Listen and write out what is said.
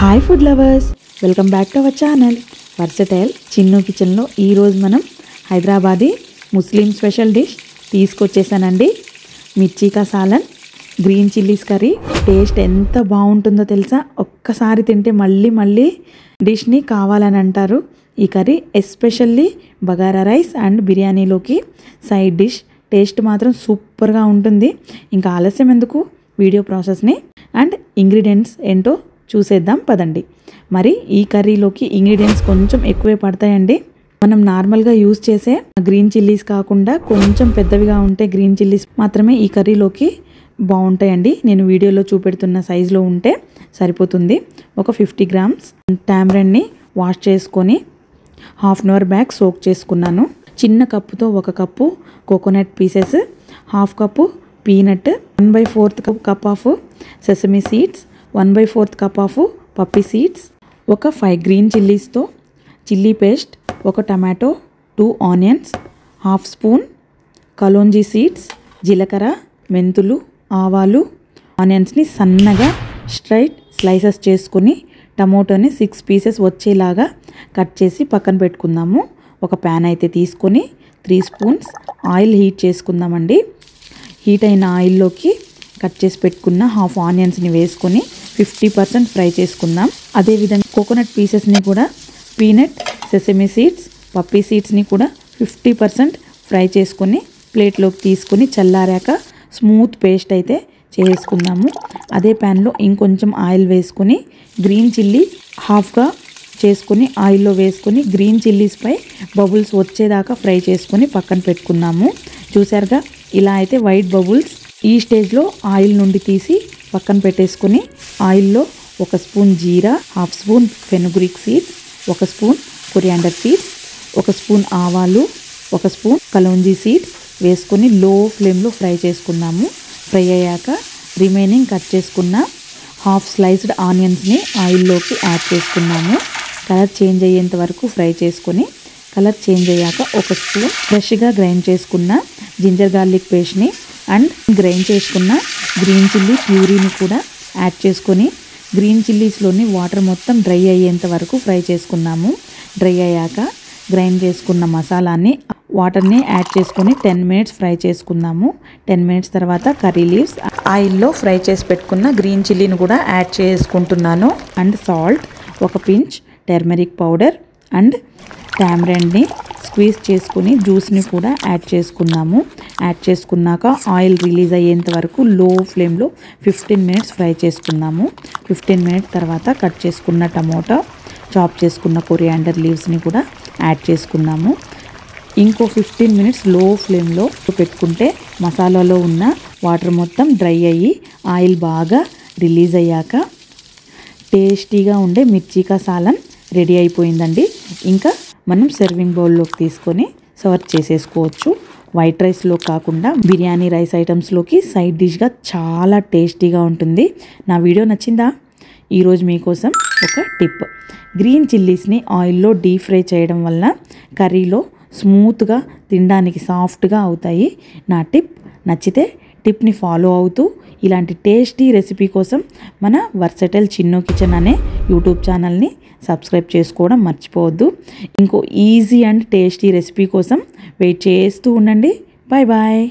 Hi food lovers, welcome back to our channel versatile Chinnu కిచెన్లో ఈరోజు మనం హైదరాబాదీ ముస్లిం స్పెషల్ డిష్ తీసుకొచ్చేసానండి. మిర్చి కా salan, green chillies curry. Taste ఎంత బాగుంటుందో తెలుసా? ఒక్కసారి తింటే మళ్ళీ డిష్ని కావాలని అంటారు. ఈ curry especially Bagara rice and బిర్యానీలోకి సైడ్ డిష్. టేస్ట్ మాత్రం సూపర్గా ఉంటుంది. ఇంకా ఆలస్యం ఎందుకు, వీడియో ప్రాసెస్ని అండ్ ఇంగ్రీడియంట్స్ ఏంటో చూసేద్దాం పదండి. మరి ఈ కర్రీలోకి ఇంగ్రీడియంట్స్ కొంచెం ఎక్కువే పడతాయండి. మనం నార్మల్గా యూజ్ చేసే గ్రీన్ చిల్లీస్ కాకుండా కొంచెం పెద్దవిగా ఉంటే గ్రీన్ చిల్లీస్ మాత్రమే ఈ కర్రీలోకి బాగుంటాయండి. నేను వీడియోలో చూపెడుతున్న సైజులో ఉంటే సరిపోతుంది. ఒక 50 గ్రామ్స్ టామరెండ్ని వాష్ చేసుకొని half an hour back soak చేసుకున్నాను. చిన్న కప్పుతో 1 cup coconut pieces, half cup peanut, 1/4 cup of sesame seeds, 1/4 cup of poppy seeds, ఒక 5 గ్రీన్ చిల్లీస్తో చిల్లీ పేస్ట్, ఒక tomato, 2 onions, half spoon kalonji seeds, జీలకర్ర, మెంతులు, ఆవాలు. ఆనియన్స్ని సన్నగా స్ట్రైట్ స్లైసెస్ చేసుకొని టమోటోని 6 పీసెస్ వచ్చేలాగా కట్ చేసి పక్కన పెట్టుకుందాము. ఒక ప్యాన్ అయితే తీసుకొని 3 స్పూన్స్ ఆయిల్ హీట్ చేసుకుందామండి. హీట్ అయిన ఆయిల్లోకి కట్ చేసి పెట్టుకున్న హాఫ్ ఆనియన్స్ని వేసుకొని 50% ఫ్రై చేసుకుందాం. అదేవిధంగా కోకోనట్ పీసెస్ని కూడా, పీనట్, సెసమీ సీడ్స్, పప్పీ సీడ్స్ని కూడా 50% ఫ్రై చేసుకొని ప్లేట్లోకి తీసుకొని చల్లారాక స్మూత్ పేస్ట్ అయితే చేసుకుందాము. అదే ప్యాన్లో ఇంకొంచెం ఆయిల్ వేసుకొని గ్రీన్ చిల్లీ హాఫ్గా చేసుకొని ఆయిల్లో వేసుకొని గ్రీన్ చిల్లీస్పై బబుల్స్ వచ్చేదాకా ఫ్రై చేసుకొని పక్కన పెట్టుకుందాము. చూసారుగా, ఇలా అయితే వైట్ బబుల్స్. ఈ స్టేజ్లో ఆయిల్ నుండి తీసి పక్కన పెట్టేసుకొని ఆయిల్లో 1 స్పూన్ జీరా, half spoon fenugreek seeds, 1 spoon coriander seeds, 1 spoon ఆవాలు, 1 స్పూన్ కలోంజీ సీడ్స్ వేసుకొని లో ఫ్లేమ్లో ఫ్రై చేసుకుందాము. ఫ్రై అయ్యాక రిమైనింగ్ కట్ చేసుకున్న హాఫ్ స్లైస్డ్ ఆనియన్స్ని ఆయిల్లోకి యాడ్ చేసుకున్నాము. కలర్ చేంజ్ అయ్యేంత వరకు ఫ్రై చేసుకొని, కలర్ చేంజ్ అయ్యాక 1 స్పూన్ ఫ్రెష్గా గ్రైండ్ చేసుకున్న జింజర్ గార్లిక్ పేస్ట్ని అండ్ గ్రైండ్ చేసుకున్న గ్రీన్ చిల్లీ ప్యూరీని కూడా యాడ్ చేసుకొని గ్రీన్ చిల్లీస్లోని వాటర్ మొత్తం డ్రై అయ్యేంత వరకు ఫ్రై చేసుకున్నాము. డ్రై అయ్యాక గ్రైండ్ చేసుకున్న మసాలాని వాటర్ని యాడ్ చేసుకొని 10 మినిట్స్ ఫ్రై చేసుకుందాము. 10 మినిట్స్ తర్వాత కర్రీ లీవ్స్, ఆయిల్లో ఫ్రై చేసి పెట్టుకున్న గ్రీన్ చిల్లీని కూడా యాడ్ చేసుకుంటున్నాను. And salt, 1 pinch turmeric powder and టామరెండ్ని స్క్వీజ్ చేసుకుని జ్యూస్ని కూడా యాడ్ చేసుకున్నాము. యాడ్ చేసుకున్నాక ఆయిల్ రిలీజ్ అయ్యేంత వరకు లో ఫ్లేమ్లో 15 మినిట్స్ ఫ్రై చేసుకుందాము. 15 మినిట్స్ తర్వాత కట్ చేసుకున్న టమోటా, చాప్ చేసుకున్న కొరియాండర్ లీవ్స్ని కూడా యాడ్ చేసుకున్నాము. ఇంకో 15 మినిట్స్ లో ఫ్లేమ్లో పెట్టుకుంటే మసాలాలో ఉన్న వాటర్ మొత్తం డ్రై అయ్యి ఆయిల్ బాగా రిలీజ్ అయ్యాక టేస్టీగా ఉండే మిర్చి కా సాలన్ రెడీ అయిపోయిందండి. ఇంకా మనం సర్వింగ్ బౌల్లోకి తీసుకొని సర్వ్ చేసేసుకోవచ్చు. వైట్ రైస్లో కాకుండా బిర్యానీ రైస్ ఐటమ్స్లోకి సైడ్ డిష్గా చాలా టేస్టీగా ఉంటుంది. నా వీడియో నచ్చిందా? ఈరోజు మీకోసం ఒక టిప్. గ్రీన్ చిల్లీస్ని ఆయిల్లో డీప్ ఫ్రై చేయడం వల్ల కర్రీలో స్మూత్గా తినడానికి సాఫ్ట్గా అవుతాయి. నా టిప్ నచ్చితే టిప్ని ఫాలో అవుతూ ఇలాంటి టేస్టీ రెసిపీ కోసం మన వర్సటైల్ చిన్ను కిచెన్ అనే యూట్యూబ్ ఛానల్ని సబ్స్క్రైబ్ చేసుకోవడం మర్చిపోవద్దు. ఇంకో ఈజీ అండ్ టేస్టీ రెసిపీ కోసం వెయిట్ చేస్తూ ఉండండి. Bye bye.